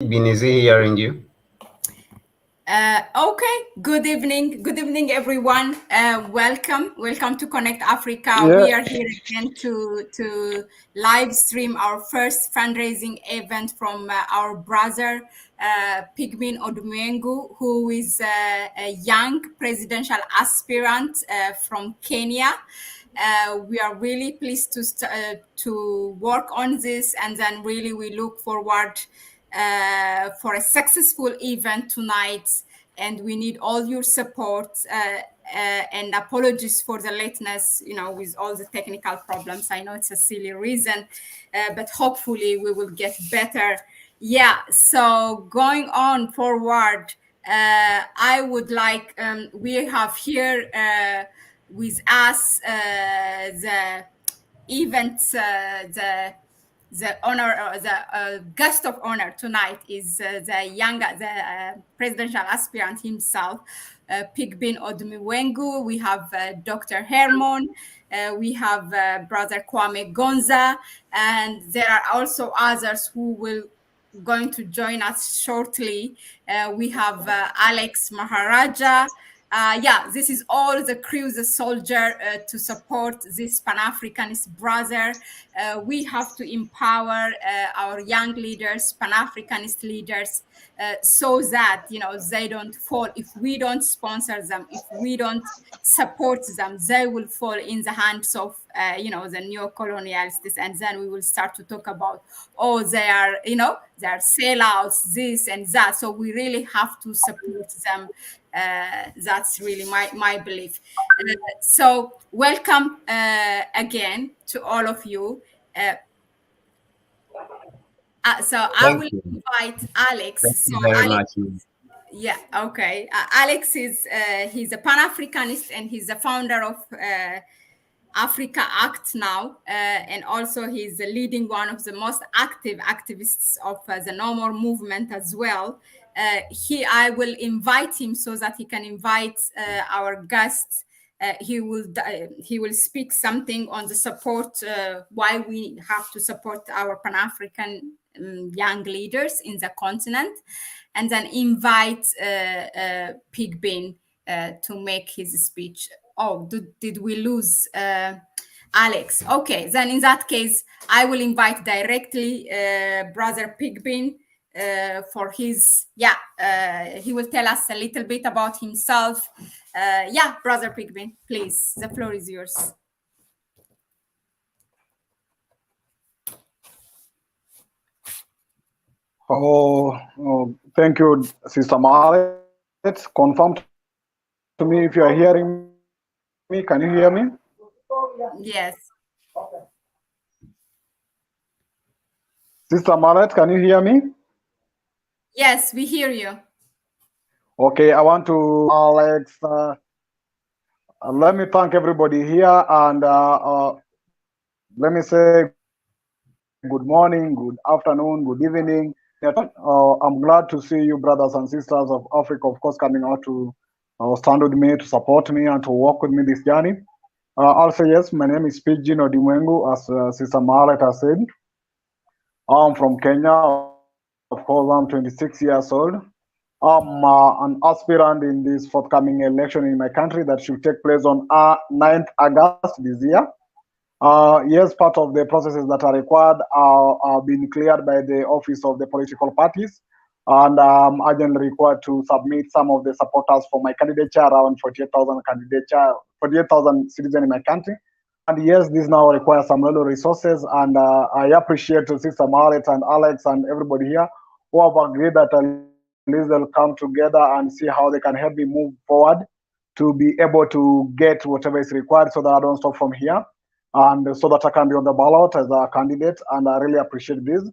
Pigbin, is he hearing you? Okay, good evening everyone. Welcome to Connect Africa. Yeah, We are here again to live stream our first fundraising event from our brother Pigbin Odimwengu, who is a young presidential aspirant from Kenya. We are really pleased to work on this, and then really we look forward for a successful event tonight, and we need all your support and apologies for the lateness, with all the technical problems. I know it's a silly reason, but hopefully we will get better. Yeah, so going on forward, I would like, we have here with us the event, the honor, the guest of honor tonight is the presidential aspirant himself, Pigbin Odimwengu. We have Dr. Hermon. We have Brother Kwame Gonza, and there are also others who will going to join us shortly. We have Alex Maharaja. This is all the crew, the soldier to support this Pan-Africanist brother. We have to empower our young leaders, Pan-Africanist leaders, so that they don't fall. If we don't sponsor them, if we don't support them, they will fall in the hands of the neo-colonialists, and then we will start to talk about, oh, they are sellouts, this and that. So we really have to support them. That's really my belief. So welcome again to all of you. So I Thank will you. invite Alex. Thank you So very Alex, much. yeah, okay. Alex is he's a Pan-Africanist, and he's the founder of Africa Act now, and also he's leading one of the most active activists of the No More movement as well. I will invite him so that he can invite our guests. He will speak something on the support, why we have to support our Pan-African young leaders in the continent, and then invite Pigbin to make his speech. Oh, did we lose Alex? Okay, then in that case, I will invite directly Brother Pigbin for his, he will tell us a little bit about himself. Brother Pigbin, please, the floor is yours. Thank you, Sister Marlet. Confirm to me if you are hearing me. Can you hear me? Yes. Sister Marlet, can you hear me? Yes, we hear you. Okay, I want to, Alex, let me thank everybody here, and let me say good morning, good afternoon, good evening. I'm glad to see you, brothers and sisters of Africa, of course, coming out to stand with me, to support me, and to walk with me this journey. Also, yes, my name is Pigbin Odimwengu, as Sister Marlet has said. I'm from Kenya, of course, I'm 26 years old. I'm an aspirant in this forthcoming election in my country that should take place on 9th August this year. Yes, part of the processes that are required are being cleared by the office of the political parties, and I'm urgently required to submit some of the supporters for my candidature, around 48,000 citizens in my country. And yes, this now requires some little resources, and I appreciate Sister Marlet and Alex and everybody here who have agreed that at least they'll come together and see how they can help me move forward to be able to get whatever is required so that I don't stop from here, and so that I can be on the ballot as a candidate. And I really appreciate this.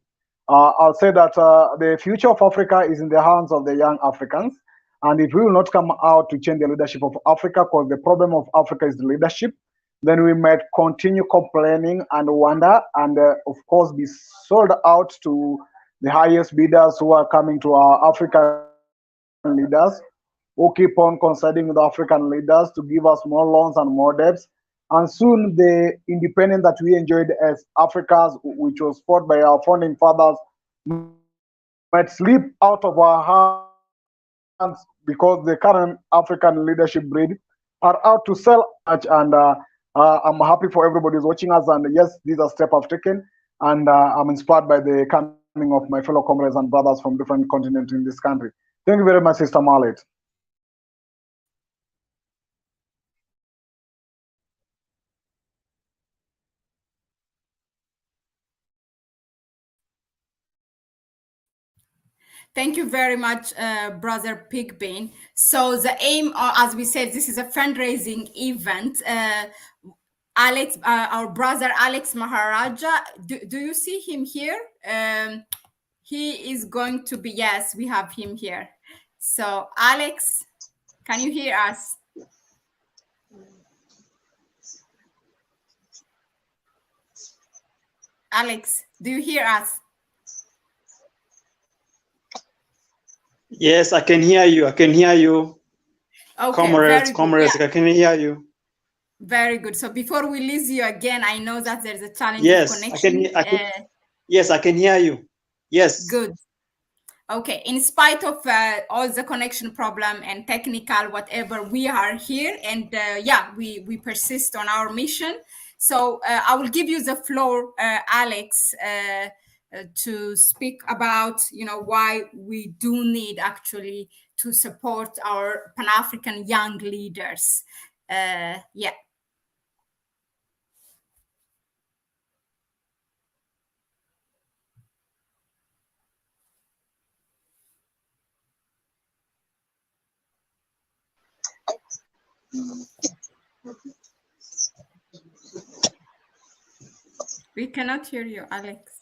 I'll say that the future of Africa is in the hands of the young Africans. And if we will not come out to change the leadership of Africa, because the problem of Africa is the leadership, then we might continue complaining and wonder, and of course be sold out to the highest bidders who are coming to our African leaders, who keep on considering the African leaders to give us more loans and more debts. And soon the independence that we enjoyed as Africans, which was fought by our founding fathers, might be taken away from us. might slip out of our hands because the current African leadership breed are out to sell much. And I'm happy for everybody who's watching us. And yes, these are steps I've taken. And I'm inspired by the coming of my fellow comrades and brothers from different continents in this country. Thank you very much, Sister Marlet. Thank you very much, Brother Pigbin. So the aim, as we said, this is a fundraising event. Alex, our brother Alex Maharaja, do you see him here? He is going to be, yes, we have him here. So Alex, can you hear us? Alex, do you hear us? Yes, I can hear you. I can hear you. Okay, comrades, yeah. I can hear you. Very good. So before we lose you again, I know that there's a challenge Yes, of connection. Yes, I can hear you. Yes. Good. Okay. In spite of all the connection problem and technical whatever, we are here, and yeah, we persist on our mission. So I will give you the floor, Alex, to speak about why we do need actually to support our Pan-African young leaders. Yeah. We cannot hear you, Alex.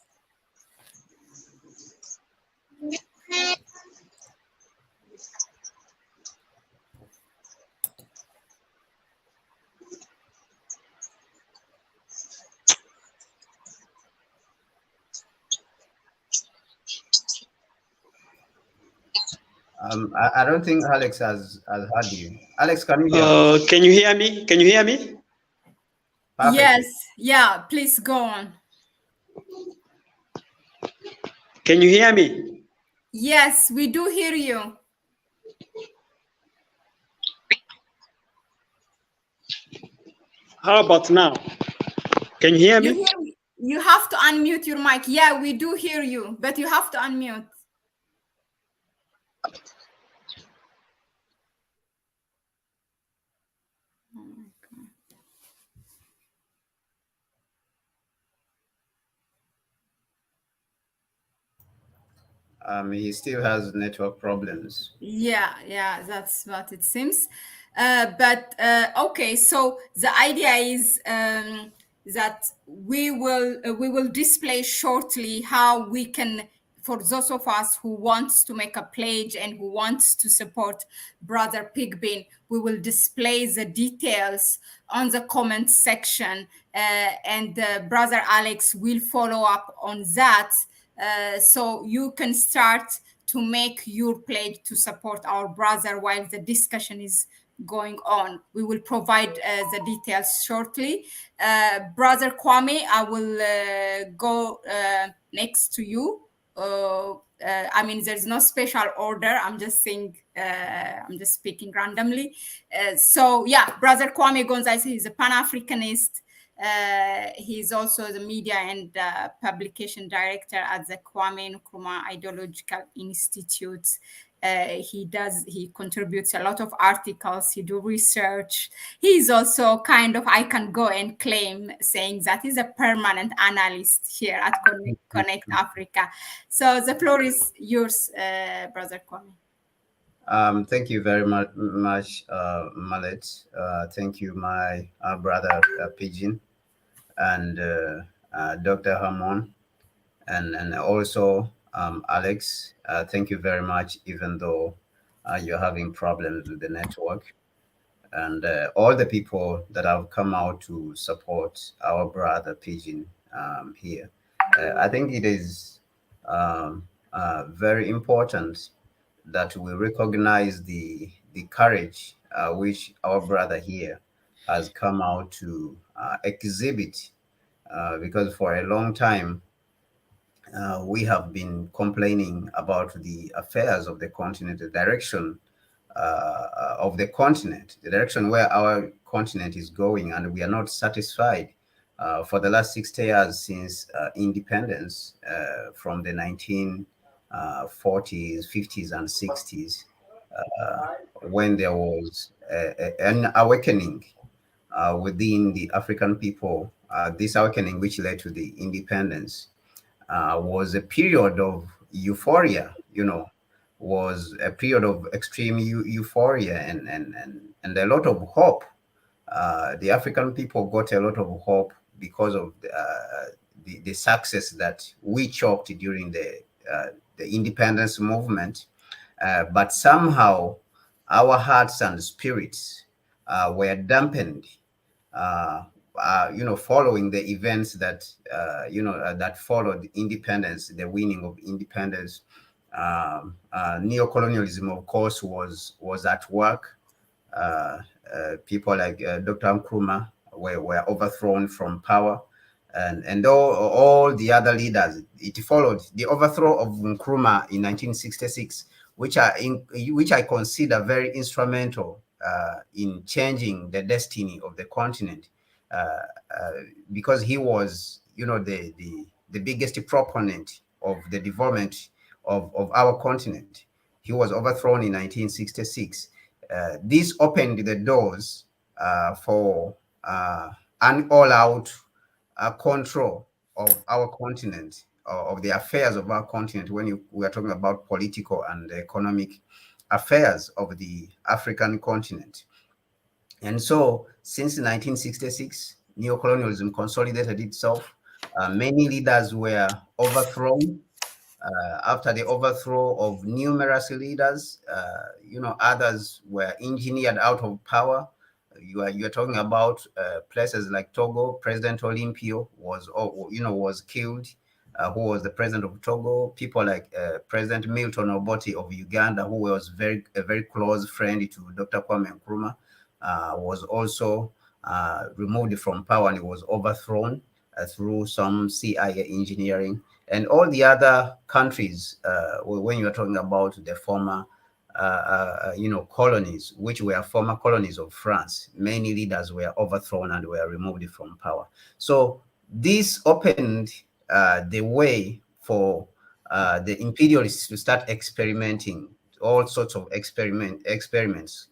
I don't think Alex has heard you. Alex, can you hear us? Can you hear me? Can you hear me? Perfectly. Yes. Yeah. Please go on. Can you hear me? Yes, we do hear you. How about now? Can you hear me? You have to unmute your mic. Yeah, we do hear you, but you have to unmute. He still has network problems. Yeah, that's what it seems. But okay, so the idea is that we will display shortly how we can, for those of us who wants to make a pledge and who wants to support Brother Pigbin, we will display the details on the comment section, and Brother Alex will follow up on that. So you can start to make your pledge to support our brother while the discussion is going on. We will provide the details shortly. Brother Kwame, I will go next to you. I mean, there's no special order. I'm just saying, I'm just speaking randomly. So yeah, Brother Kwame Gonzalez, he's a Pan-Africanist. He's also the media and publication director at the Kwame Nkrumah Ideological Institute. He contributes a lot of articles, he do research. He's also kind of, I can go and claim saying that he's a permanent analyst here at Connect Africa. So the floor is yours, Brother Kwame. Thank you very much, Mallet. Thank you, my brother Pigeon, and Dr. Hamon, and also Alex. Thank you very much, even though you're having problems with the network, and all the people that have come out to support our brother Pigeon here. I think it is very important that we recognize the courage which our brother here has come out to exhibit, because for a long time we have been complaining about the affairs of the continent, the direction of the continent, the direction where our continent is going, and we are not satisfied. For the last 60 years since independence from the 1940s, 50s, and 60s, when there was an awakening within the African people, this awakening which led to the independence was a period of euphoria, was a period of extreme euphoria and a lot of hope. The African people got a lot of hope because of the success that we chalked during the independence movement. But somehow our hearts and spirits were dampened, following the events that, that followed independence, the winning of independence. Neocolonialism, of course, was at work. People like Dr. Nkrumah were overthrown from power, and all the other leaders. It followed the overthrow of Nkrumah in 1966, which I consider very instrumental in changing the destiny of the continent, because he was, the biggest proponent of the development of our continent. He was overthrown in 1966. This opened the doors for an all-out control of our continent, of the affairs of our continent, when we are talking about political and economic affairs of the African continent. And so since 1966, neocolonialism consolidated itself. Many leaders were overthrown. After the overthrow of numerous leaders, others were engineered out of power. You are talking about places like Togo. President Olympio was killed, who was the president of Togo. People like President Milton Obote of Uganda, who was a very close friend to Dr. Kwame Nkrumah, was also removed from power, and he was overthrown through some CIA engineering. And all the other countries, when you're talking about the former, colonies, which were former colonies of France, many leaders were overthrown and were removed from power. So this opened the way for the imperialists to start experimenting, all sorts of experiments,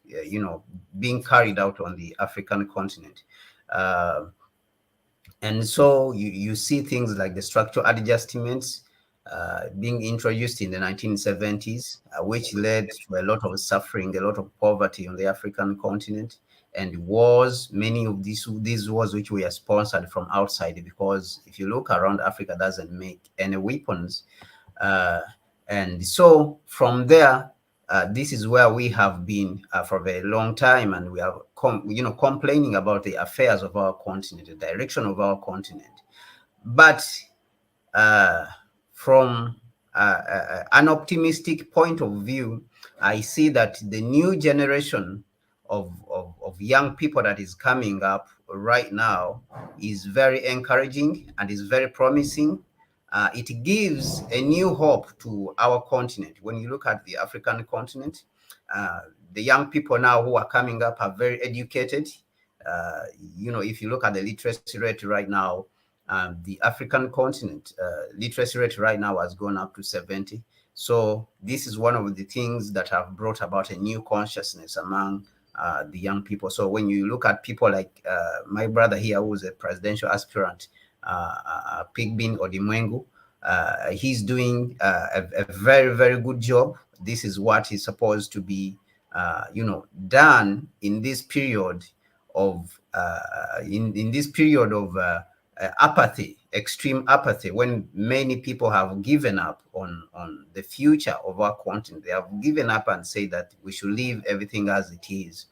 being carried out on the African continent. And so you see things like the structural adjustments being introduced in the 1970s, which led to a lot of suffering, a lot of poverty on the African continent, and wars. Many of these wars which were sponsored from outside, because if you look around, Africa doesn't make any weapons. And so from there, this is where we have been for a very long time, and we are complaining about the affairs of our continent, the direction of our continent. But from an optimistic point of view, I see that the new generation of young people that is coming up right now is very encouraging and is very promising. It gives a new hope to our continent. When you look at the African continent, the young people now who are coming up are very educated. If you look at the literacy rate right now, the African continent literacy rate right now has gone up to 70. So this is one of the things that have brought about a new consciousness among the young people. So when you look at people like my brother here, who's a presidential aspirant, Pigbin Odimwengu, he's doing a very, very good job. This is what is supposed to be, done in this period of apathy, extreme apathy, when many people have given up on the future of our continent. They have given up and say that we should leave everything as it is,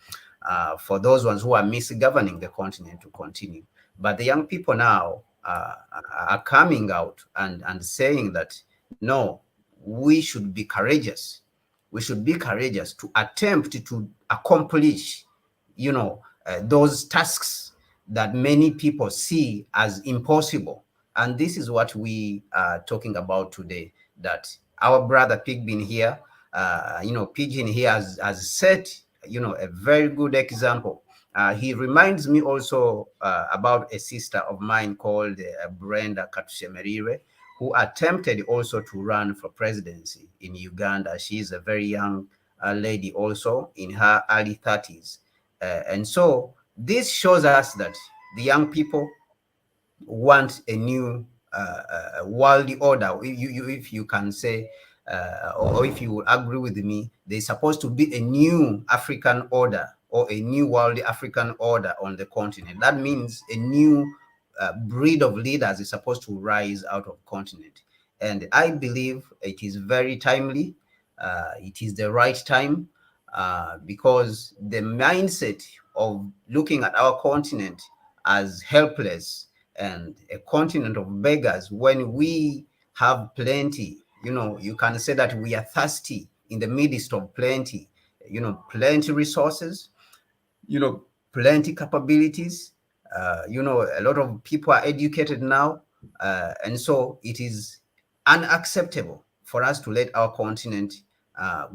for those ones who are misgoverning the continent to continue. But the young people now are coming out and saying that, no, we should be courageous. We should be courageous to attempt to accomplish, those tasks that many people see as impossible. And this is what we are talking about today, that our brother Pigbin here, Pigeon here has set, a very good example. He reminds me also about a sister of mine called Brenda Katushemerire, who attempted also to run for presidency in Uganda. She's a very young lady also in her early 30s. And so this shows us that the young people want a new worldly order. If you can say, or if you agree with me, there's supposed to be a new African order or a new worldly African order on the continent. That means a new breed of leaders is supposed to rise out of continent. And I believe it is very timely. It is the right time because the mindset of looking at our continent as helpless and a continent of beggars, when we have plenty, you can say that we are thirsty in the midst of plenty, plenty resources, plenty capabilities. A lot of people are educated now. And so it is unacceptable for us to let our continent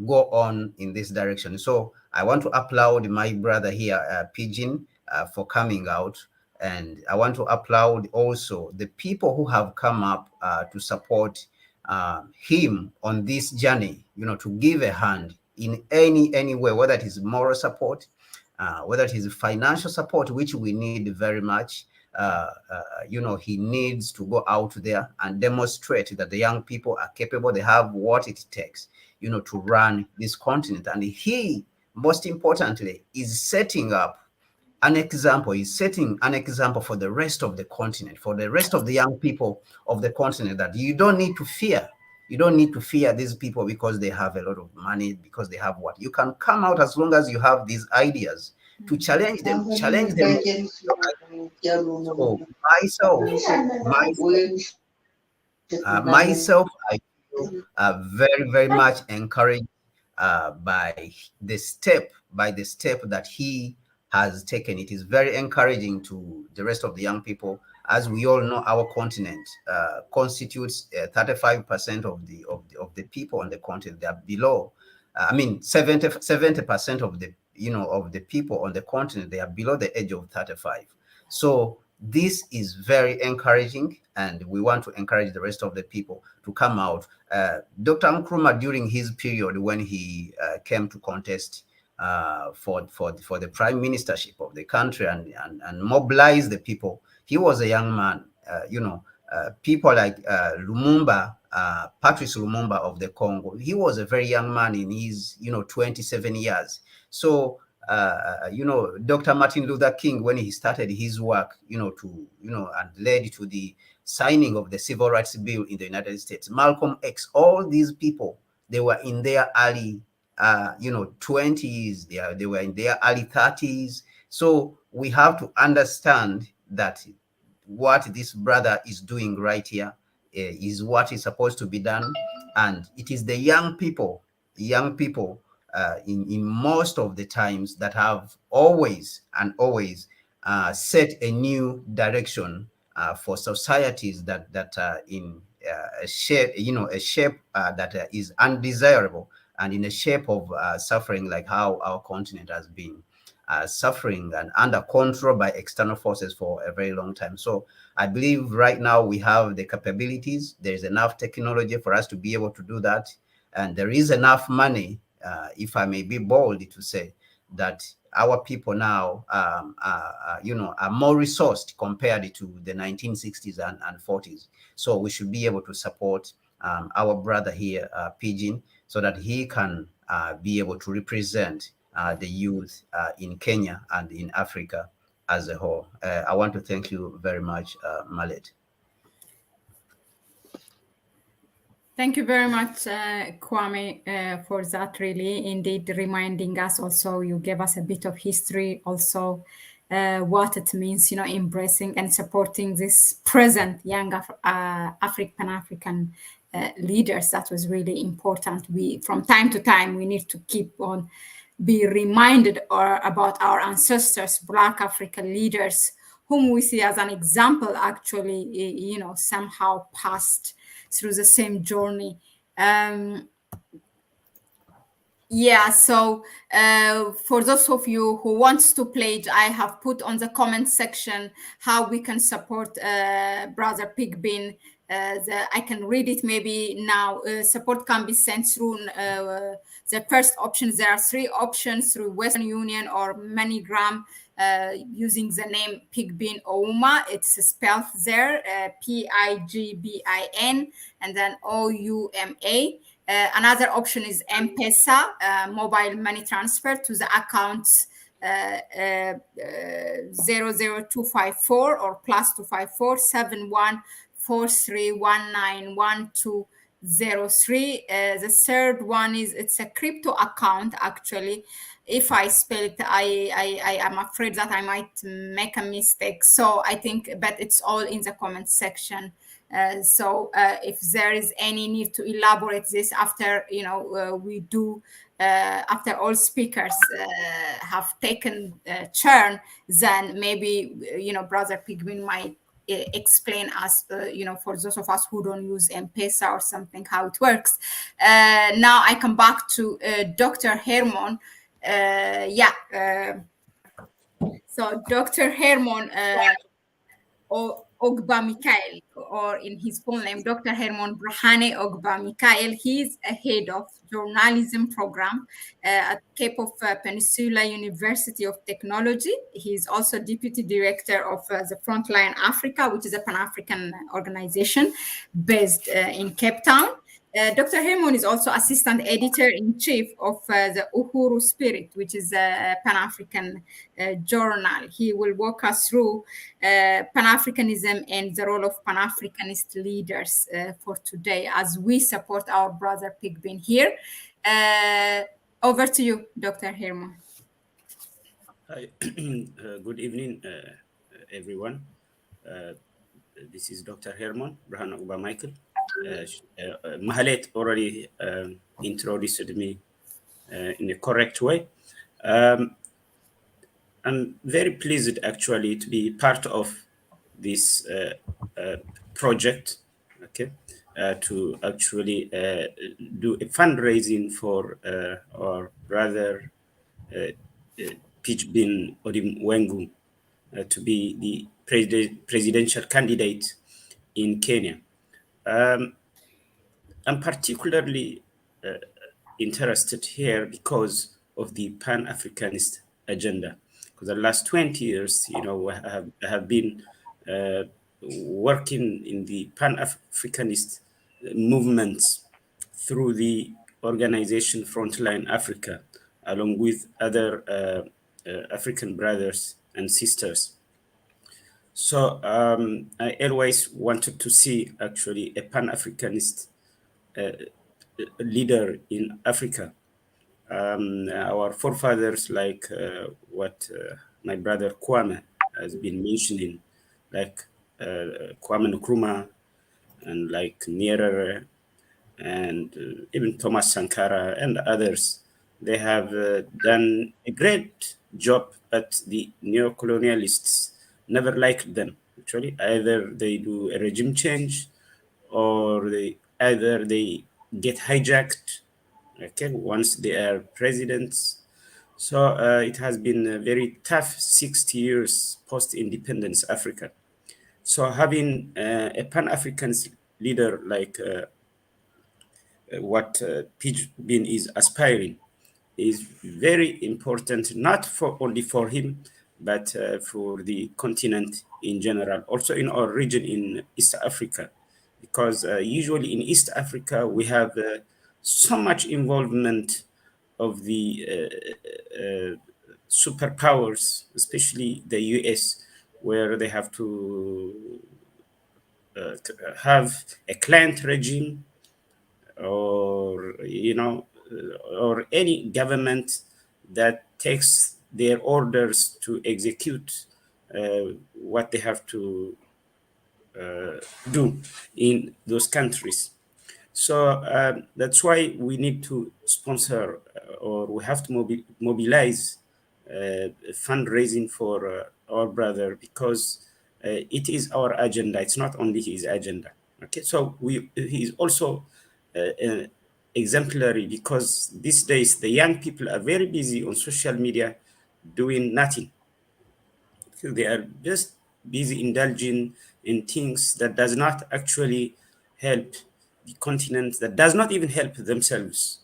go on in this direction. So I want to applaud my brother here, Pigeon, for coming out. And I want to applaud also the people who have come up to support him on this journey, to give a hand in any way, whether it is moral support, whether it is financial support, which we need very much. He needs to go out there and demonstrate that the young people are capable, they have what it takes, to run this continent. And he, most importantly, is setting up an example. He's setting an example for the rest of the continent, for the rest of the young people of the continent, that you don't need to fear. You don't need to fear these people because they have a lot of money, because they have what. You can come out as long as you have these ideas to challenge them. Challenge them. So myself, I feel very, very much encouraged by the step that he has taken. It is very encouraging to the rest of the young people. As we all know, our continent constitutes 35% of the people on the continent. They are below. 70% of the people on the continent, they are below the age of 35. So this is very encouraging, and we want to encourage the rest of the people to come out. Dr. Nkrumah, during his period when he came to contest for the prime ministership of the country and mobilize the people, he was a young man. People like Lumumba, Patrice Lumumba of the Congo, he was a very young man in his 27 years. So Dr. Martin Luther King, when he started his work, and led to the signing of the Civil Rights Bill in the United States, Malcolm X, all these people, they were in their early 20s, they were in their early 30s. So we have to understand that what this brother is doing right here is what is supposed to be done. And it is the young people in most of the times that have always set a new direction for societies that are in a shape that is undesirable, and in a shape of suffering, like how our continent has been suffering and under control by external forces for a very long time. So I believe right now we have the capabilities. There's enough technology for us to be able to do that. And there is enough money, if I may be bold to say, that our people now are more resourced compared to the 1960s and 40s. So we should be able to support our brother here, Pigeon, so that he can be able to represent the youth in Kenya and in Africa as a whole. I want to thank you very much, Malet. Thank you very much, Kwame, for that. Really, indeed, reminding us also. You gave us a bit of history, also what it means, embracing and supporting this present young Pan-African leaders. That was really important. We, from time to time, we need to keep on be reminded about our ancestors, Black African leaders whom we see as an example, actually, somehow passed through the same journey. Yeah, so for those of you who wants to pledge, I have put on the comment section how we can support Brother Pigbin. I can read it maybe now. Support can be sent through the first options. There are three options: through Western Union or MoneyGram, using the name Pigbin Ouma. It's spelled there, Pigbin, and then Ouma. Another option is M-Pesa, mobile money transfer to the accounts 00254 or +254 7143191203. The third one is, it's a crypto account, actually. If I spell it, I am afraid that I might make a mistake. So I think, but it's all in the comment section. So if there is any need to elaborate this after, we do, after all speakers have taken turn, then maybe, Brother Pigbin might explain us, for those of us who don't use M-Pesa or something, how it works. Now I come back to Dr. Hermon. So Dr. Hermon Ogba Mikael, or in his full name, Dr. Hermon Brahane Ogba Mikael. He's a head of journalism program at Cape of Peninsula University of Technology. He's also deputy director of the Frontline Africa, which is a Pan-African organization based in Cape Town. Dr. Hermon is also assistant editor-in-chief of the Uhuru Spirit, which is a Pan-African journal. He will walk us through Pan-Africanism and the role of Pan-Africanist leaders for today, as we support our brother Pigbin here. Over to you, Dr. Hermon. Hi. Good evening, everyone. This is Dr. Hermon Brahane Ogba Michael. Mahalet already introduced me in a correct way. I'm very pleased actually to be part of this project, okay, to actually do a fundraising for our brother Pigbin Odimwengu to be the presidential candidate in Kenya. I'm particularly interested here because of the Pan-Africanist agenda. Because the last 20 years, I have been working in the Pan-Africanist movements through the organization Frontline Africa, along with other African brothers and sisters. So I always wanted to see actually a Pan-Africanist leader in Africa. Our forefathers, like what my brother Kwame has been mentioning, like Kwame Nkrumah and like Nyerere and even Thomas Sankara and others, they have done a great job, but the neo-colonialists never liked them. Actually, either they do a regime change, or either they get hijacked. Okay, once they are presidents. So it has been a very tough 60 years post-independence Africa. So having a Pan-African leader like what Pigbin is aspiring is very important, not only for him, but for the continent in general, also in our region in East Africa, because usually in East Africa we have so much involvement of the superpowers, especially the US, where they have to have a client regime, or or any government that takes their orders to execute what they have to do in those countries. So that's why we need to sponsor or we have to mobilize fundraising for our brother, because it is our agenda. It's not only his agenda. Okay, so he is also exemplary, because these days the young people are very busy on social media doing nothing. They are just busy indulging in things that does not actually help the continent, that does not even help themselves.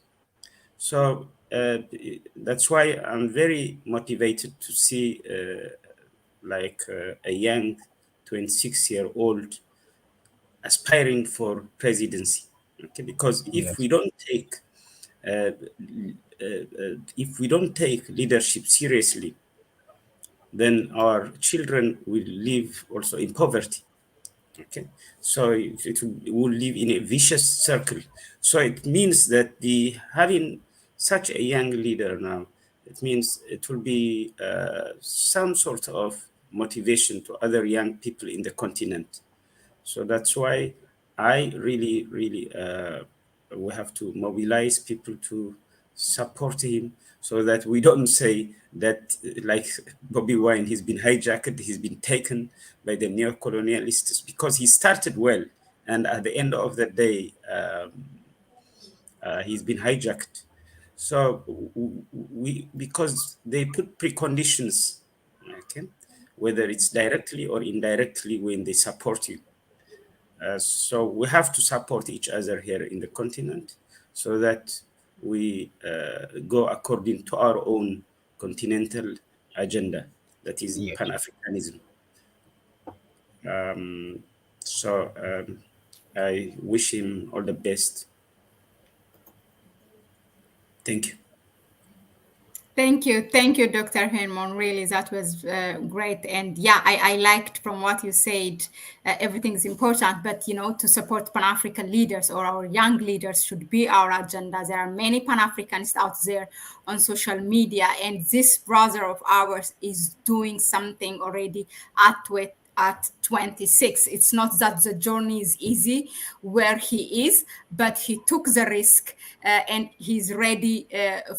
So that's why I'm very motivated to see a young 26-year-old aspiring for presidency. Okay, because Yes. if we don't take leadership seriously, then our children will live also in poverty. Okay, so it will live in a vicious circle. So it means that the having such a young leader now, it means it will be some sort of motivation to other young people in the continent. So that's why I really, really, we have to mobilize people to support him, so that we don't say that, like Bobby Wine, he's been hijacked, he's been taken by the neo-colonialists, because he started well, and at the end of the day, he's been hijacked. So because they put preconditions, okay, whether it's directly or indirectly, when they support you. So we have to support each other here in the continent, so that we go according to our own continental agenda, that is Yes. Pan-Africanism. So I wish him all the best. Thank you. Thank you, Dr. Herman. Really, that was great. And yeah, I liked from what you said. Everything is important, but to support Pan-African leaders or our young leaders should be our agenda. There are many Pan-Africanists out there on social media, and this brother of ours is doing something already at 26. It's not that the journey is easy where he is, but he took the risk and he's ready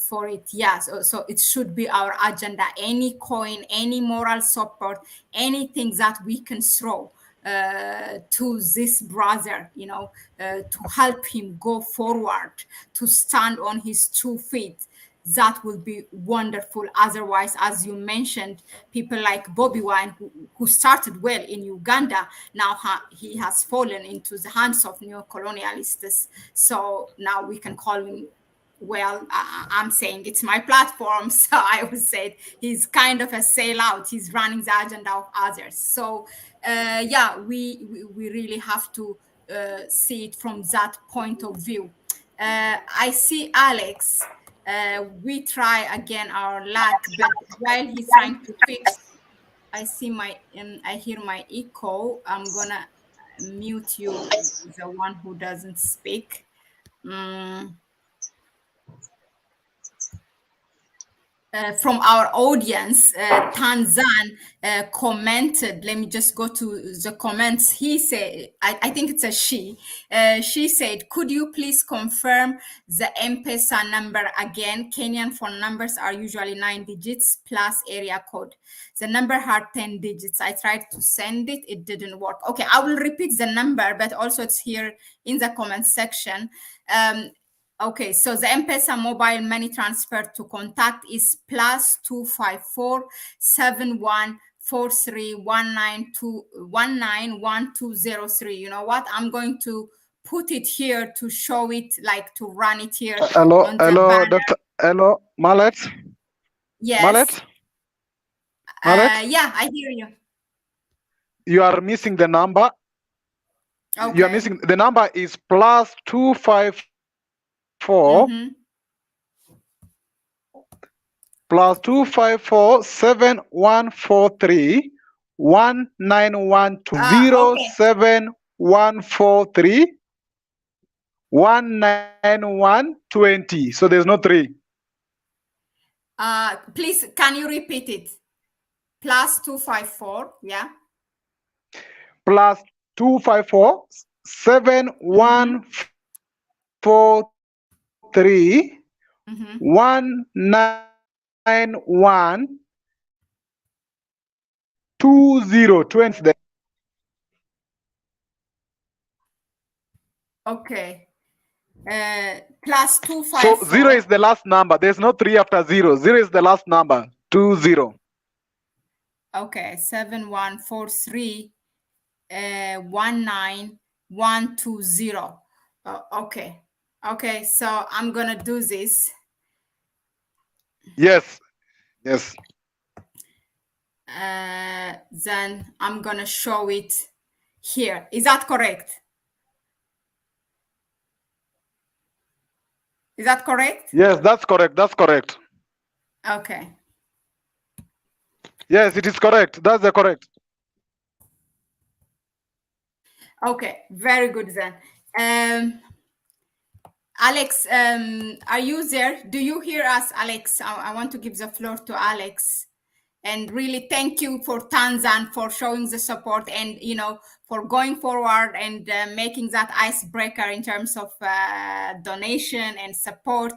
for it. Yeah, so it should be our agenda. Any coin, any moral support, anything that we can throw to this brother, to help him go forward, to stand on his 2 feet, that will be wonderful. Otherwise, as you mentioned, people like Bobby Wine, who started well in Uganda, now he has fallen into the hands of neo-colonialists. So now we can call him, well, I'm saying it's my platform, so I would say he's kind of a sellout. He's running the agenda of others. So yeah, we really have to see it from that point of view. I see Alex. We try again our luck, but while he's trying to fix, I hear my echo. I'm gonna mute you, the one who doesn't speak. From our audience, Tanzan commented. Let me just go to the comments. He said, I think it's a she. She said, could you please confirm the M-Pesa number again? Kenyan phone numbers are usually 9 digits plus area code. The number had 10 digits. I tried to send it. It didn't work. Okay, I will repeat the number, but also it's here in the comment section. Okay, so the M-Pesa mobile money transfer to contact is +254 7143 192 You know what? I'm going to put it here to show it, like to run it here. Hello, on the banner. Doctor. Hello, Mallet. Yes. Mallet. Yeah, I hear you. You are missing the number. Okay. You are missing the number is +254. +254 7143 1912 0743 19120. So there's no 3. Please, can you repeat it? +254, yeah. +254 7143 191 20 there. Okay. Plus 254. So 0 is the last number. There's no 3 after 0. 0 is the last number. 20. Okay, 7143 19120. Okay. Okay, so I'm gonna do this. Yes. Yes. Then I'm gonna show it here. Is that correct? Is that correct? Yes, that's correct. That's correct. Okay. Yes, it is correct. That's the correct. Okay, very good then. Alex, are you there? Do you hear us, Alex? I want to give the floor to Alex. And really thank you for Tanzan for showing the support and, you know, for going forward and making that icebreaker in terms of donation and support.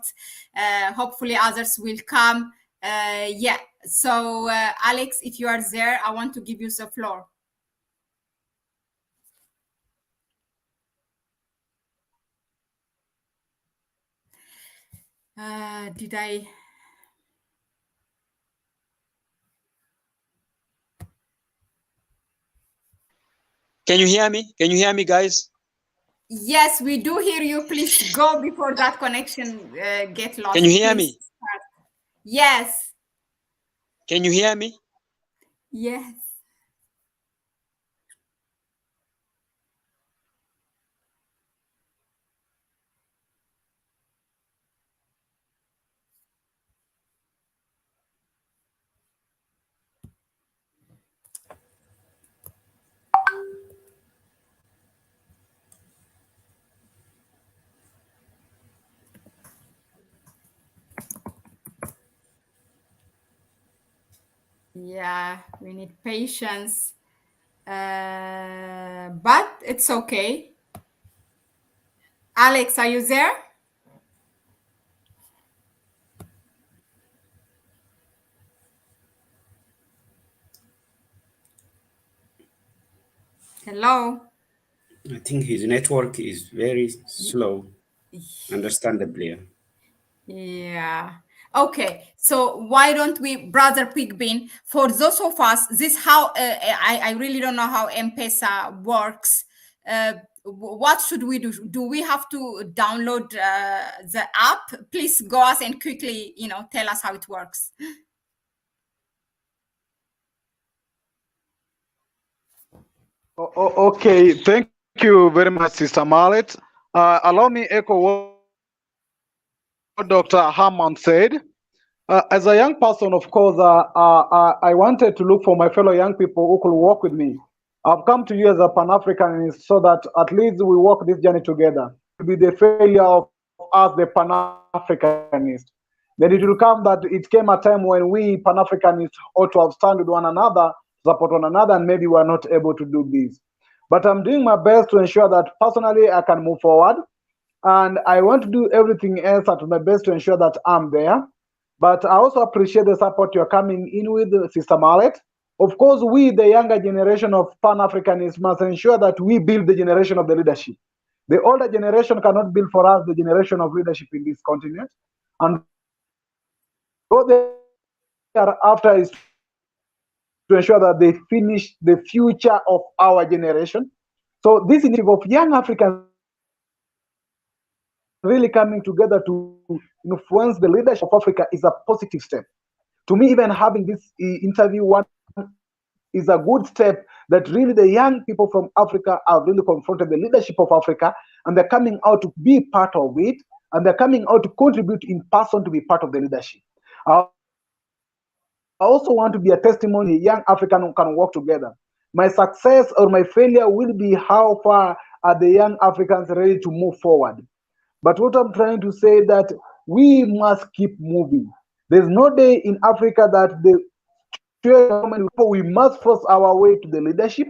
Hopefully others will come. Yeah, so Alex, if you are there, I want to give you the floor. Did I? Can you hear me? Can you hear me, guys? Yes, we do hear you. Please go before that connection get lost. Can you hear me? Yes. Can you hear me? Yes. Yeah, we need patience, but it's okay. Alex, are you there? Hello? I think his network is very slow, understandably. Yeah. Okay, so why don't we, Brother Pigbin, for those of us, this how I really don't know how M-Pesa works. What should we do? Do we have to download the app? Please go us and quickly, you know, tell us how it works. Okay, thank you very much, Sister Marlet. Allow me echo what Dr. Hammond said. As a young person, of course, I wanted to look for my fellow young people who could walk with me. I've come to you as a Pan-Africanist so that at least we walk this journey together. It will be the failure of us, the Pan-Africanists. Then it will come that it came a time when we Pan-Africanists ought to have stand with one another, support one another, and maybe we are not able to do this. But I'm doing my best to ensure that personally I can move forward. And I want to do everything else at my best to ensure that I'm there. But I also appreciate the support you're coming in with, Sister Marlet. Of course, we, the younger generation of Pan-Africanists, must ensure that we build the generation of the leadership. The older generation cannot build for us the generation of leadership in this continent. And what they are after is to ensure that they finish the future of our generation. So this initiative of young Africans really coming together to influence the leadership of Africa is a positive step. To me, even having this interview one is a good step that really the young people from Africa are really confronted the leadership of Africa, and they're coming out to be part of it, and they're coming out to contribute in person to be part of the leadership. I also want to be a testimony young African who can work together. My success or my failure will be how far are the young Africans ready to move forward. But what I'm trying to say that we must keep moving. There's no day in Africa that we must force our way to the leadership.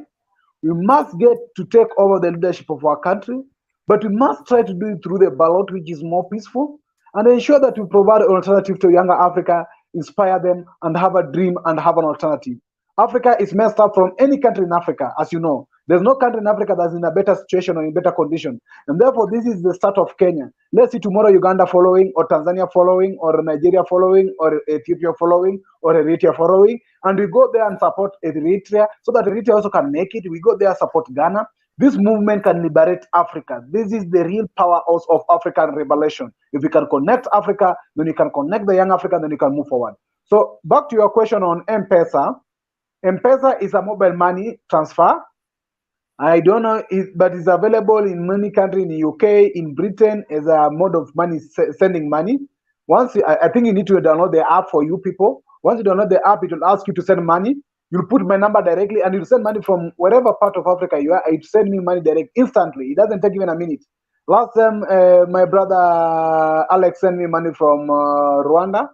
We must get to take over the leadership of our country, but we must try to do it through the ballot, which is more peaceful, and ensure that we provide an alternative to younger Africa, inspire them, and have a dream and have an alternative. Africa is messed up from any country in Africa, as you know. There's no country in Africa that's in a better situation or in better condition. And therefore, this is the start of Kenya. Let's see tomorrow Uganda following, or Tanzania following, or Nigeria following, or Ethiopia following, or Eritrea following. And we go there and support Eritrea so that Eritrea also can make it. We go there, support Ghana. This movement can liberate Africa. This is the real power also of African revelation. If we can connect Africa, then we can connect the young Africa, then we can move forward. So back to your question on M-Pesa. M-Pesa is a mobile money transfer. I don't know, but it's available in many countries, in the UK, in Britain, as a mode of money sending money. I think you need to download the app for you people. Once you download the app, it will ask you to send money. You'll put my number directly, and you'll send money from wherever part of Africa you are. It send me money direct instantly. It doesn't take even a minute. Last time, my brother Alex sent me money from Rwanda,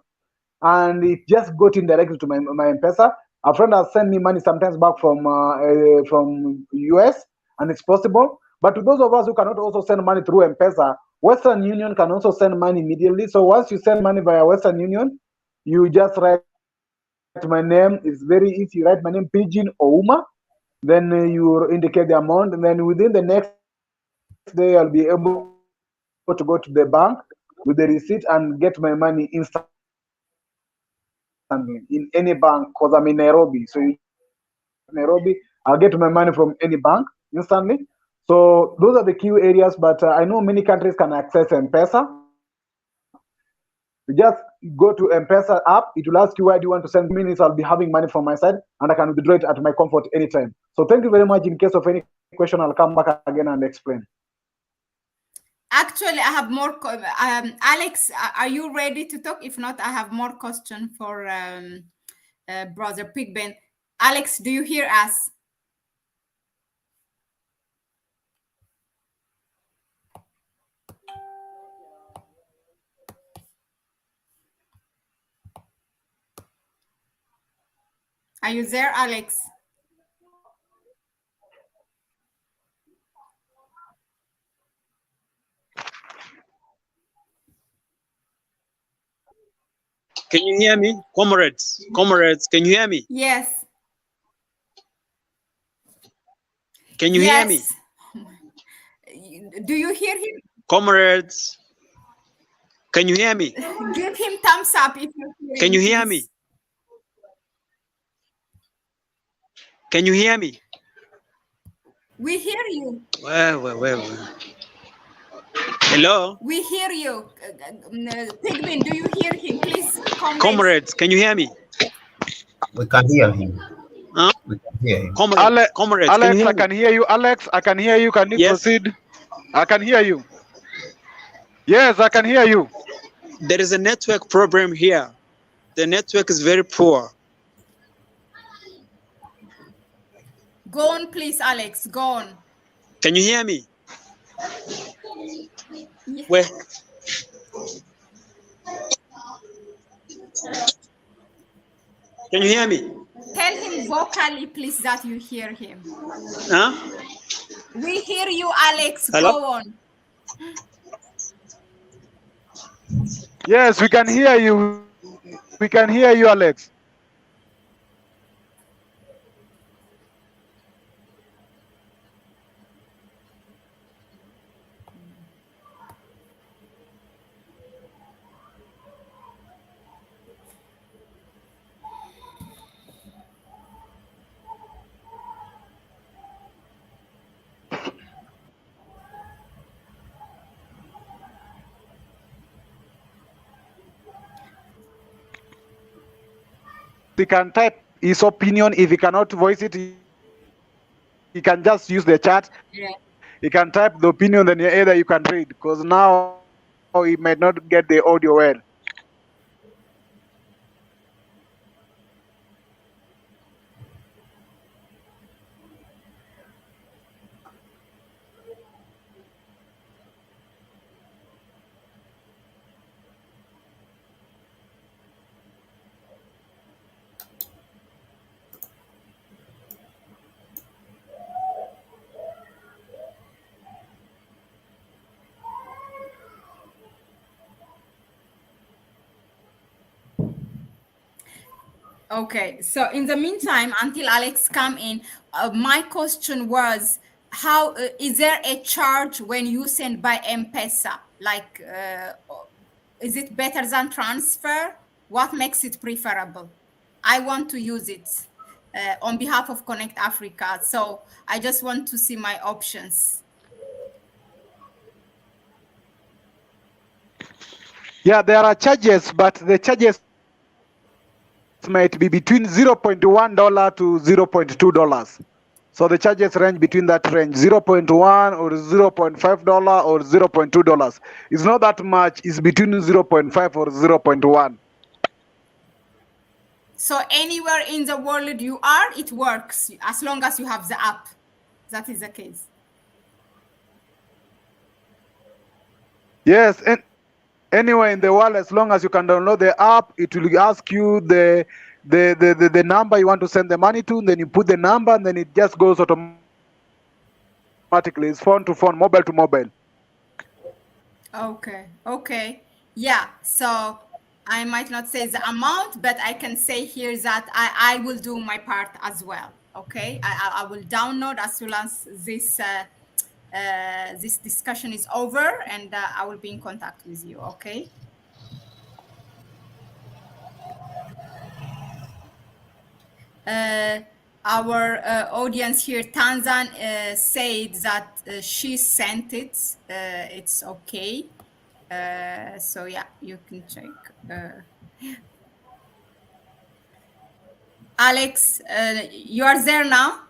and it just got in directly to my M-Pesa. A friend has sent me money sometimes back from US, and it's possible. But to those of us who cannot also send money through M-Pesa, Western Union can also send money immediately. So once you send money via Western Union, you just write my name. It's very easy. You write my name, Pigbin Odimwengu. Then you indicate the amount, and then within the next day, I'll be able to go to the bank with the receipt and get my money instantly in any bank, because I'm in Nairobi. So Nairobi, I'll get my money from any bank instantly. So those are the key areas, but I know many countries can access M-Pesa. You just go to M-Pesa app. It will ask you where do you want to send minutes. I'll be having money from my side, and I can withdraw it at my comfort anytime. So thank you very much. In case of any question, I'll come back again and explain. Actually, I have more. Alex, are you ready to talk? If not, I have more question for Brother Pigbin. Alex, do you hear us? Are you there, Alex? Can you hear me? Comrades, can you hear me? Yes. Can you hear me? Do you hear him? Comrades, can you hear me? Give him thumbs up if you hear Can you him, hear please. me? Can you hear me? We hear you. Well. Hello? We hear you. Pigbin, do you hear him? Please comment. Comrades, can you hear me? We can hear him. Huh? We can hear him. Comrades, Alex, can you hear I can hear you. Alex, I can hear you. Can you proceed? I can hear you. Yes, I can hear you. There is a network problem here. The network is very poor. Go on, please, Alex. Go on. Can you hear me? Yeah. Where? Can you hear me? Tell him vocally, please, that you hear him. Huh? We hear you, Alex. Hello? Go on. Yes, we can hear you. We can hear you, Alex. He can type his opinion. If he cannot voice it, he can just use the chat. Yeah. He can type the opinion, then either you can read, because now he might not get the audio well. Okay, so in the meantime, until Alex come in, my question was, how is there a charge when you send by M-Pesa? Like, is it better than transfer? What makes it preferable? I want to use it on behalf of Connect Africa, so I just want to see my options. Yeah, there are charges, but the charges might be between $0.1 to $0.2. So the charges range between that range, $0.1 or $0.5 or $0.2. It's not that much. It's between 0.5 or 0.1. So anywhere in the world you are, it works as long as you have the app. That is the case. Yes, and anywhere in the world, as long as you can download the app, it will ask you the number you want to send the money to, and then you put the number, and then it just goes automatically. It's phone to phone, mobile to mobile. Okay. Yeah, so I might not say the amount, but I can say here that I will do my part as well. Okay, I will download as soon as this this discussion is over, and I will be in contact with you. Okay. Our audience here, Tanzan, said that she sent it. It's okay. So yeah, you can check. Alex, you are there now?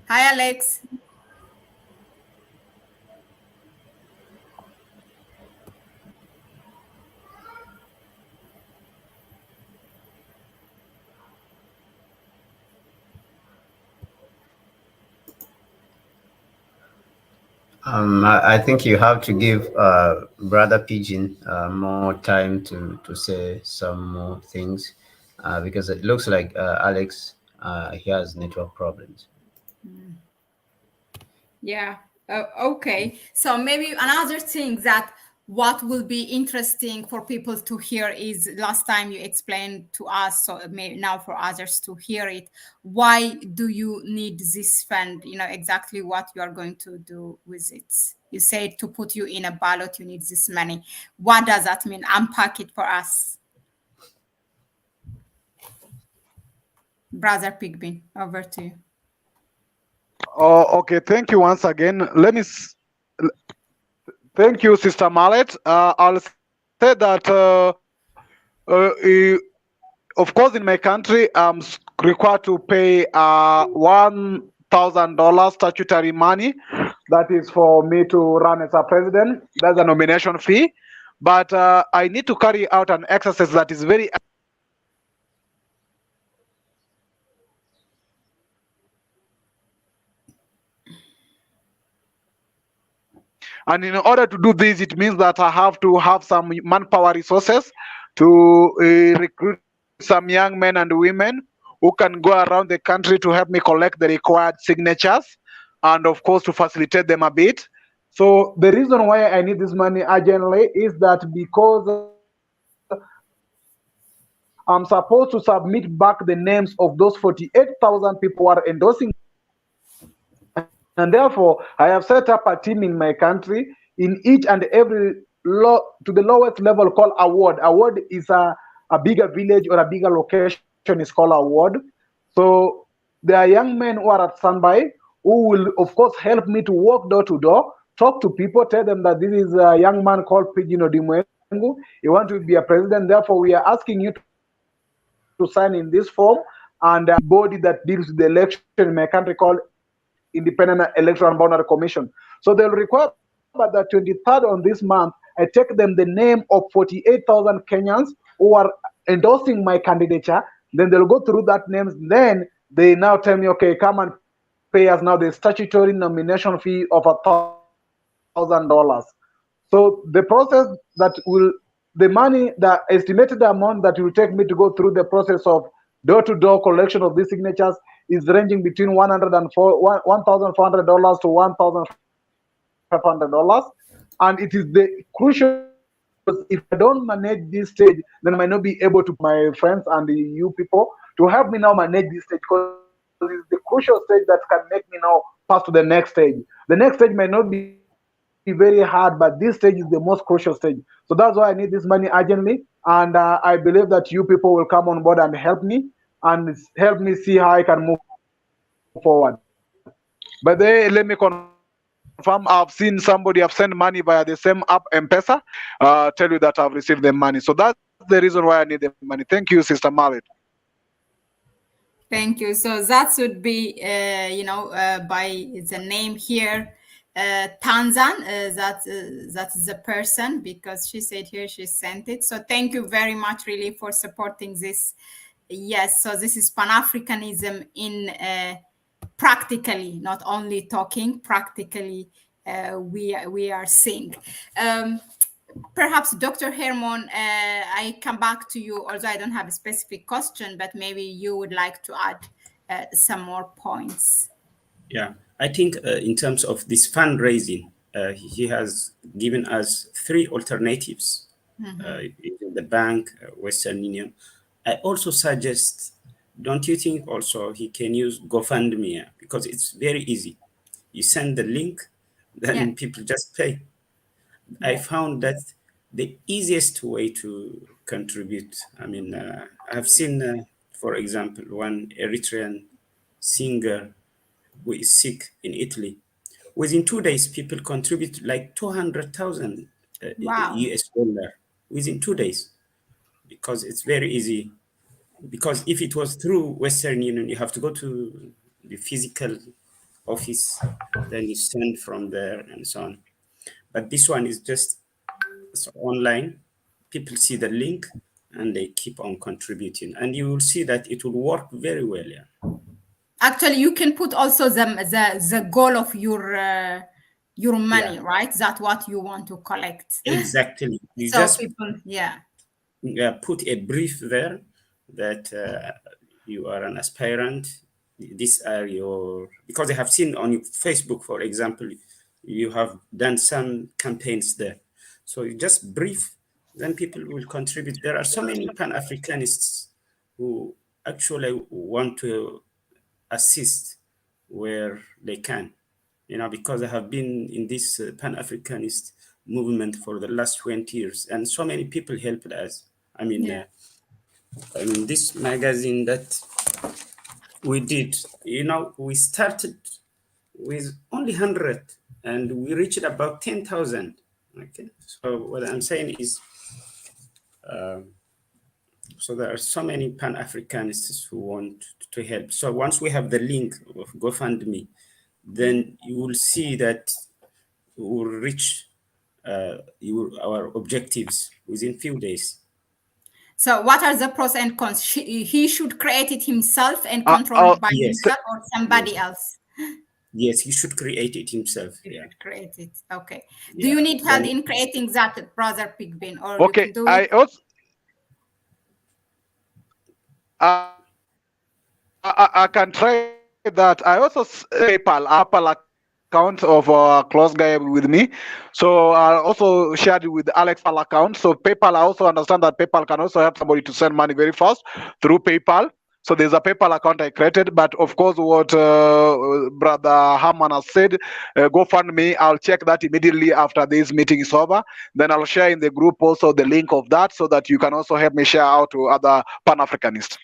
Hi, Alex. I think you have to give Brother Pigeon more time to say some more things because it looks like Alex he has network problems. Yeah. Okay. So maybe another thing that what will be interesting for people to hear is last time you explained to us, so maybe now for others to hear it. Why do you need this fund? You know exactly what you are going to do with it. You said to put you in a ballot, you need this money. What does that mean? Unpack it for us. Brother Pigbin, over to you. Oh, okay. Thank you once again. Thank you, Sister Mallet. I'll say that, of course, in my country, I'm required to pay $1,000 statutory money. That is for me to run as a president. That's a nomination fee. But I need to carry out an exercise that is very And in order to do this, it means that I have to have some manpower resources to recruit some young men and women who can go around the country to help me collect the required signatures and, of course, to facilitate them a bit. So the reason why I need this money urgently is that because I'm supposed to submit back the names of those 48,000 people who are endorsing. And therefore, I have set up a team in my country in each and every to the lowest level called a ward. A ward is a bigger village or a bigger location is called a ward. So there are young men who are at standby who will, of course, help me to walk door to door, talk to people, tell them that this is a young man called Pigbin Odimwengu. He wants to be a president. Therefore, we are asking you to sign in this form, and a body that deals with the election in my country called Independent Electoral and Boundary Commission. So they'll require by the 23rd on this month, I take them the name of 48,000 Kenyans who are endorsing my candidature. Then they'll go through that names. Then they now tell me, okay, come and pay us now the statutory nomination fee of $1,000. So the process that will, the money, the estimated amount that will take me to go through the process of door-to-door collection of these signatures is ranging between $1,400 to $1,500, and it is the crucial. If I don't manage this stage, then I might not be able to my friends and you people to help me now manage this stage, because it's the crucial stage that can make me now pass to the next stage. The next stage might not be very hard, but this stage is the most crucial stage. So that's why I need this money urgently, and I believe that you people will come on board and help me see how I can move forward. But then let me confirm, I've seen somebody have sent money via the same app, M-Pesa, tell you that I've received the money. So that's the reason why I need the money. Thank you, Sister Mallet. Thank you. So that would be, by the name here, Tanzan. That is a person, because she said here she sent it. So thank you very much, really, for supporting this. Yes. So this is Pan-Africanism in practically, not only talking. Practically, we are seeing. Perhaps Dr. Hermon, I come back to you, although I don't have a specific question, but maybe you would like to add some more points. Yeah, I think in terms of this fundraising, he has given us 3 alternatives, the bank, Western Union. I also suggest, don't you think also he can use GoFundMe, because it's very easy. You send the link, then people just pay. I found that the easiest way to contribute, I've seen, for example, one Eritrean singer who is sick in Italy. Within 2 days, people contribute like 200,000 US dollar within 2 days, because it's very easy. Because if it was through Western Union, you have to go to the physical office, then you send from there and so on. But this one is just online. People see the link and they keep on contributing, and you will see that it will work very well. Yeah. Actually, you can put also the goal of your money, right? That's what you want to collect. Exactly. You so just people, put a brief there that you are an aspirant. These are your, because I have seen on your Facebook, for example, you have done some campaigns there. So you just brief, then people will contribute. There are so many Pan-Africanists who actually want to assist where they can, because I have been in this Pan-Africanist movement for the last 20 years, and so many people helped us. This magazine that we did, we started with only 100 and we reached about 10,000. Okay, so what I'm saying is, so there are so many Pan-Africanists who want to help. So once we have the link of GoFundMe, then you will see that we will reach our objectives within few days. So what are the pros and cons? He should create it himself and control it by himself, or somebody else? Yes, he should create it himself. Create it. Okay. Do you need help in creating that, Brother Pigbin, or okay, you can do it? I can try that. I also PayPal account of a close guy with me, so I also shared it with Alex account. So PayPal, I also understand that PayPal can also help somebody to send money very fast through PayPal. So there's a PayPal account I created, but of course, what Brother Haman has said, GoFundMe, I'll check that immediately after this meeting is over. Then I'll share in the group also the link of that, so that you can also help me share out to other Pan-Africanists.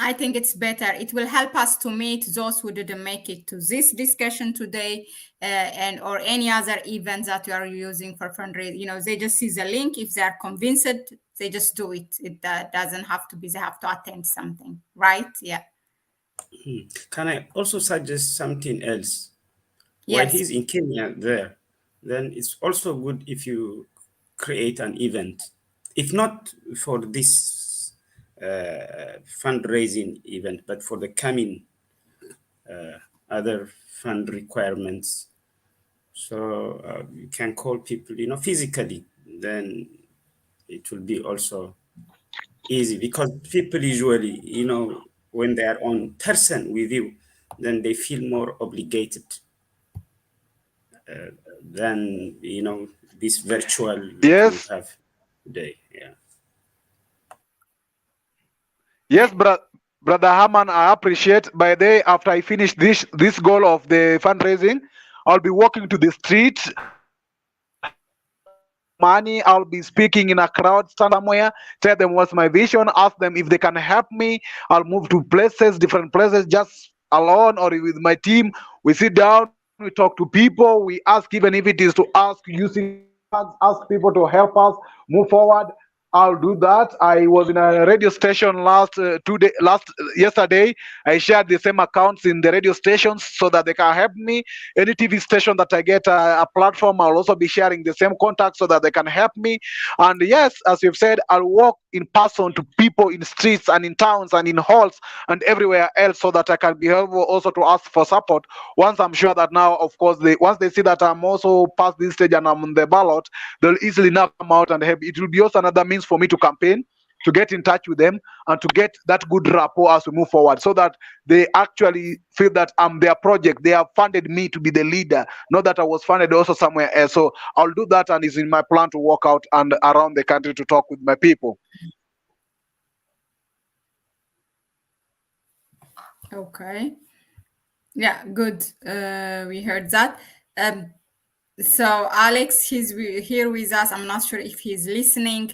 I think it's better. It will help us to meet those who didn't make it to this discussion today, and or any other events that you are using for fundraising. They just see the link. If they are convinced, they just do it. It doesn't have to be, they have to attend something, right? Yeah. Can I also suggest something else? Yes. While he's in Kenya there, then it's also good if you create an event. If not for this fundraising event, but for the coming other fund requirements. So you can call people, physically, then it will be also easy, because people usually, when they are on person with you, then they feel more obligated than, you know, this virtual that we Yes. have today. Yeah. Yes, Brother Haman, I appreciate. By the day, after I finish this goal of the fundraising, I'll be walking to the street. Money, I'll be speaking in a crowd, stand somewhere, tell them what's my vision, ask them if they can help me. I'll move to places, different places, just alone or with my team. We sit down, we talk to people, we ask, even if it is to ask using ask people to help us move forward. I'll do that. I was in a radio station yesterday. I shared the same accounts in the radio stations so that they can help me. Any TV station that I get a platform, I'll also be sharing the same contacts so that they can help me. And yes, as you've said, I'll walk in person to people in streets and in towns and in halls and everywhere else so that I can be able also to ask for support. Once I'm sure that now, of course, once they see that I'm also past this stage and I'm on the ballot, they'll easily now come out and help. It will be also another means for me to campaign, to get in touch with them, and to get that good rapport as we move forward, so that they actually feel that I'm their project. They have funded me to be the leader, not that I was funded also somewhere else. So I'll do that, and it's in my plan to walk out and around the country to talk with my people. Okay. Yeah, good. We heard that. So Alex, he's here with us. I'm not sure if he's listening.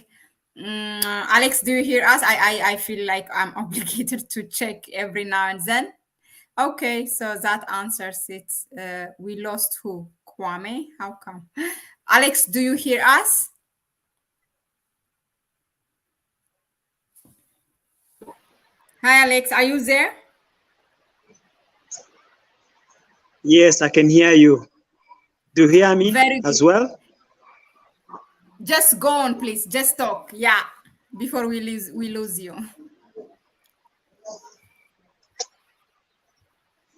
Alex, do you hear us? I feel like I'm obligated to check every now and then. Okay, so that answers it. We lost who? Kwame? How come? Alex, do you hear us? Hi, Alex. Are you there? Yes, I can hear you. Do you hear me as well? Just go on, please. Just talk. Yeah, before we lose you.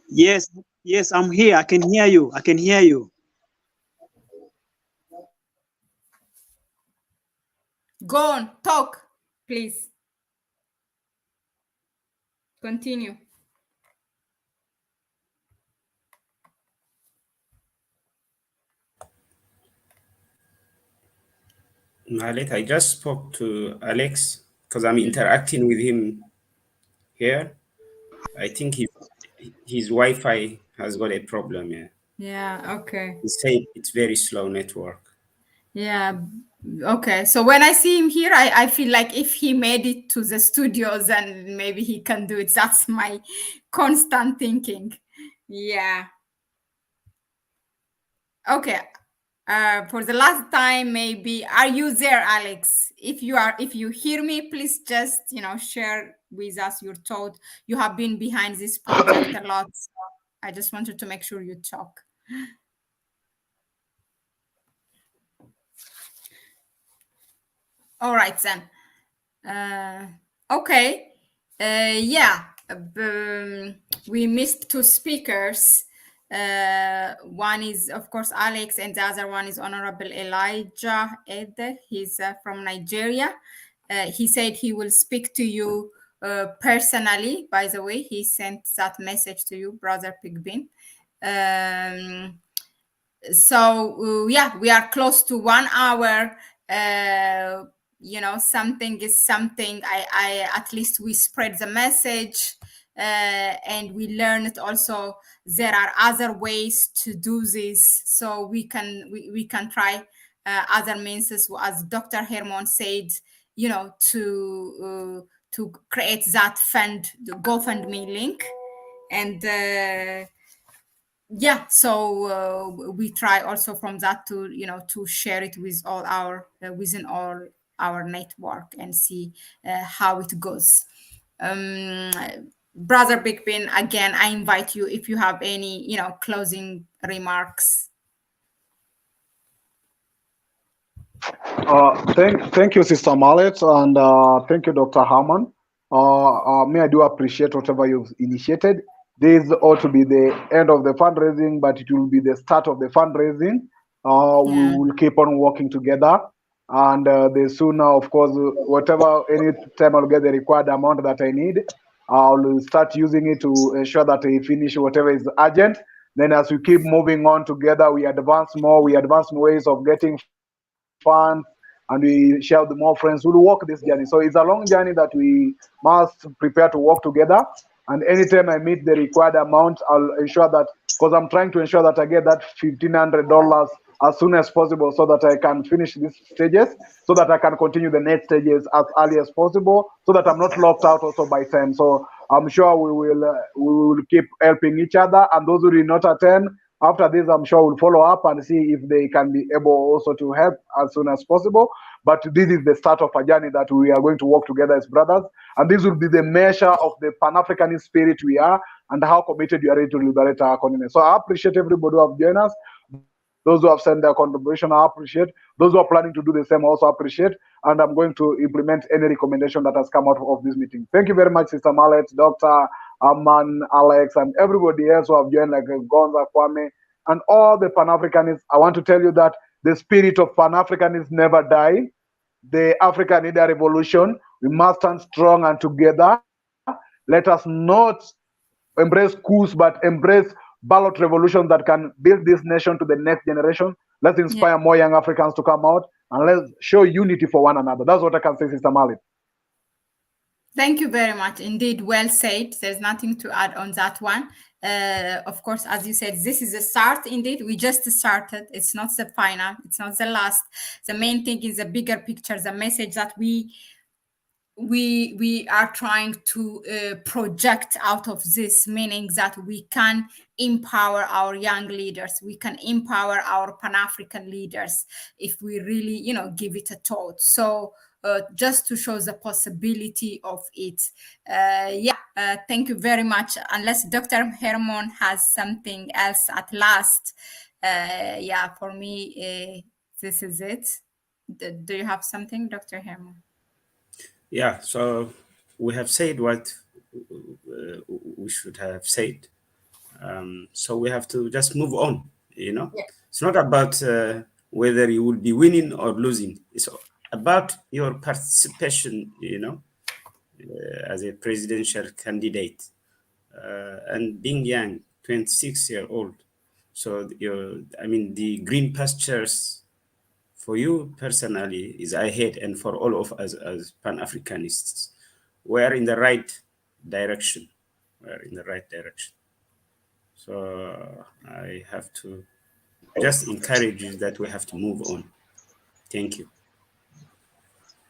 Yes, I'm here. I can hear you. I can hear you. Go on, talk, please. Continue. Mahalet, I just spoke to Alex because I'm interacting with him here. I think his Wi-Fi has got a problem. Yeah. Yeah. Okay. He said it's very slow network. Yeah. Okay. So when I see him here, I feel like if he made it to the studios, then maybe he can do it. That's my constant thinking. Yeah. Okay. For the last time, maybe, are you there, Alex? If you hear me, please just share with us your thought. You have been behind this project a lot, so I just wanted to make sure you talk. All right then. Okay. Yeah. We missed two speakers. One is, of course, Alex, and the other one is Honorable Elijah Ede. He's from Nigeria. He said he will speak to you personally. By the way, he sent that message to you, Brother Pigbin. So yeah, we are close to 1 hour. Something is something. I at least we spread the message, and we learned also there are other ways to do this, so we can try other means, as Dr. Hermon said, to create that the GoFundMe link. And yeah, so we try also from that to to share it with all our within all our network and see how it goes. Brother Pigbin, again, I invite you if you have any closing remarks. Thank you, Sister Mallet, and thank you, Dr. Harman. I do appreciate whatever you've initiated. This ought to be the end of the fundraising, but it will be the start of the fundraising. We will keep on working together, and the sooner, of course, any time I'll get the required amount that I need, I'll start using it to ensure that we finish whatever is urgent. Then as we keep moving on together, we advance more, we advance ways of getting funds, and we share with more friends who will walk this journey. So it's a long journey that we must prepare to walk together. And anytime I meet the required amount, I'll ensure that, because I'm trying to ensure that I get that $1,500 as soon as possible so that I can finish these stages, so that I can continue the next stages as early as possible, so that I'm not locked out also by time. So I'm sure we will keep helping each other, and those who did not attend, after this, I'm sure we'll follow up and see if they can be able also to help as soon as possible. But this is the start of a journey that we are going to work together as brothers. And this will be the measure of the Pan-Africanist spirit we are and how committed we are to liberate our continent. So I appreciate everybody who have joined us. Those who have sent their contribution, I appreciate. Those who are planning to do the same, also appreciate. And I'm going to implement any recommendation that has come out of this meeting. Thank you very much, Sister Mallet, Dr. Aman, Alex, and everybody else who have joined, like Gonza, Kwame, and all the Pan-Africanists. I want to tell you that the spirit of Pan-Africanists never die. The Africa need a revolution. We must stand strong and together. Let us not embrace coups, but embrace ballot revolutions that can build this nation to the next generation. Let's inspire more young Africans to come out, and let's show unity for one another. That's what I can say, Sister Malik. Thank you very much. Indeed, well said. There's nothing to add on that one. Of course, as you said, this is a start. Indeed, we just started. It's not the final. It's not the last. The main thing is the bigger picture, the message that we are trying to project out of this, meaning that we can empower our young leaders, we can empower our Pan-African leaders if we really, give it a thought. So just to show the possibility of it. Thank you very much. Unless Dr. Hermon has something else at last. For me, this is it. Do you have something, Dr. Hermon? Yeah, so we have said what we should have said. So we have to just move on, Yeah. It's not about whether you will be winning or losing. It's about your participation, as a presidential candidate. And being young, 26-year-old. So, the green pastures for you personally is ahead, and for all of us as Pan-Africanists, we're in the right direction. So I have to just encourage you that we have to move on. Thank you.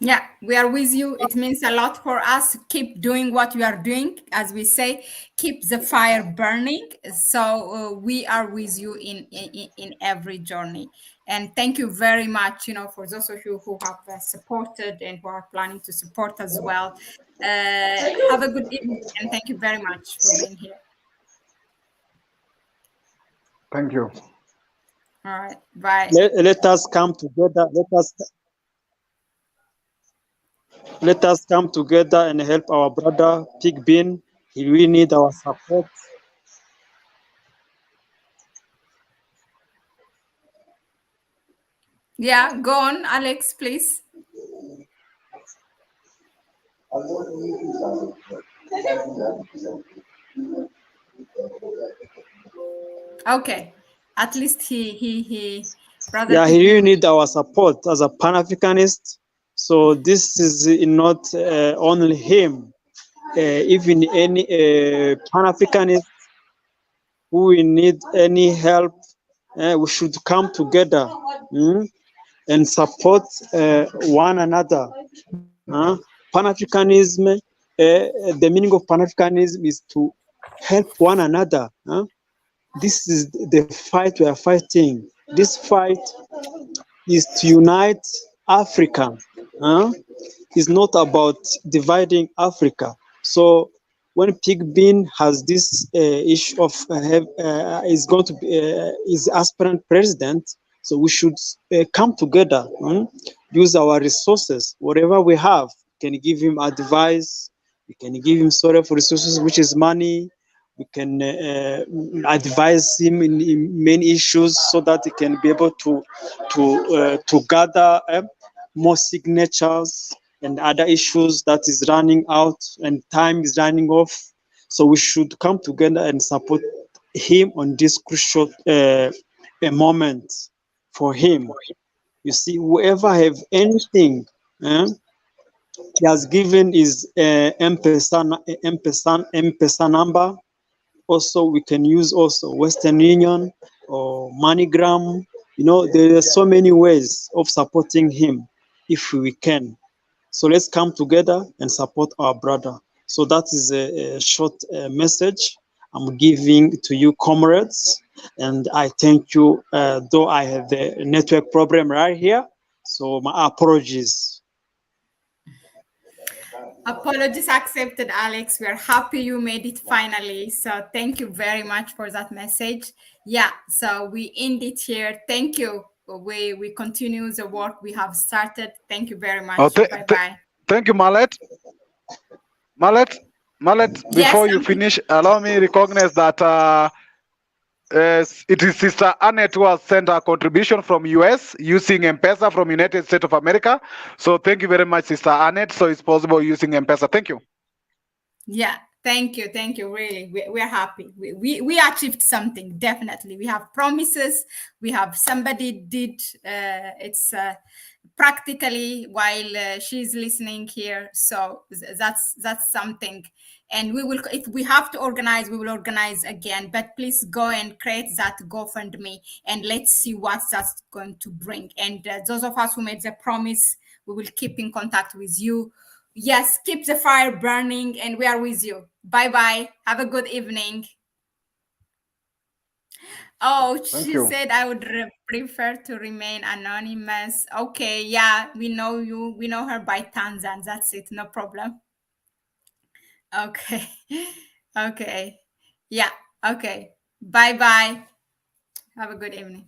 Yeah, we are with you. It means a lot for us. Keep doing what you are doing. As we say, keep the fire burning. So we are with you in every journey. And thank you very much, for those of you who have supported and who are planning to support as well. Have a good evening, and thank you very much for being here. Thank you. All right, bye. Let us come together. Let us come together and help our brother Pigbin. We need our support. Yeah, go on, Alex, please. Okay, at least he brother. Yeah, he really need our support as a Pan-Africanist. So this is not only him, even any Pan-Africanist who will need any help, we should come together and support one another. Pan-Africanism, the meaning of Pan-Africanism is to help one another. This is the fight we are fighting. This fight is to unite Africa. It's not about dividing Africa. So when Pigbin has this issue of is going to be is aspirant president, so we should come together, use our resources, whatever we have. We can give him advice. We can give him sort of resources, which is money. We can advise him in many issues so that he can be able to gather more signatures and other issues that is running out and time is running off. So we should come together and support him on this crucial a moment for him. You see, whoever have anything, he has given his M-Pesa number. Also, we can use also Western Union or MoneyGram. You know, there are so many ways of supporting him if we can. So let's come together and support our brother. So that is a short message I'm giving to you, comrades. And I thank you, though I have the network problem right here. So my apologies. Apologies accepted, Alex. We are happy you made it finally. So thank you very much for that message. Yeah, so we end it here. Thank you. We continue the work we have started. Thank you very much. Bye-bye. Thank you, Malet. Malet, Yes, before you finish, allow me recognize that it is Sister Annette who has sent a contribution from US using M-Pesa from United States of America. So thank you very much, Sister Annette. So it's possible using M-Pesa. Thank you. Yeah, thank you. Really, we're happy. We achieved something. Definitely, we have promises. We have somebody did. It's practically while she's listening here. So that's something. And we will, if we have to organize, we will organize again. But please go and create that GoFundMe and let's see what that's going to bring. And those of us who made the promise, we will keep in contact with you. Yes, keep the fire burning and we are with you. Bye-bye. Have a good evening. Oh, she said I would prefer to remain anonymous. Okay, yeah, we know you. We know her by Tanzan. That's it. No problem. Okay. Okay. Yeah. Okay. Bye-bye. Have a good evening.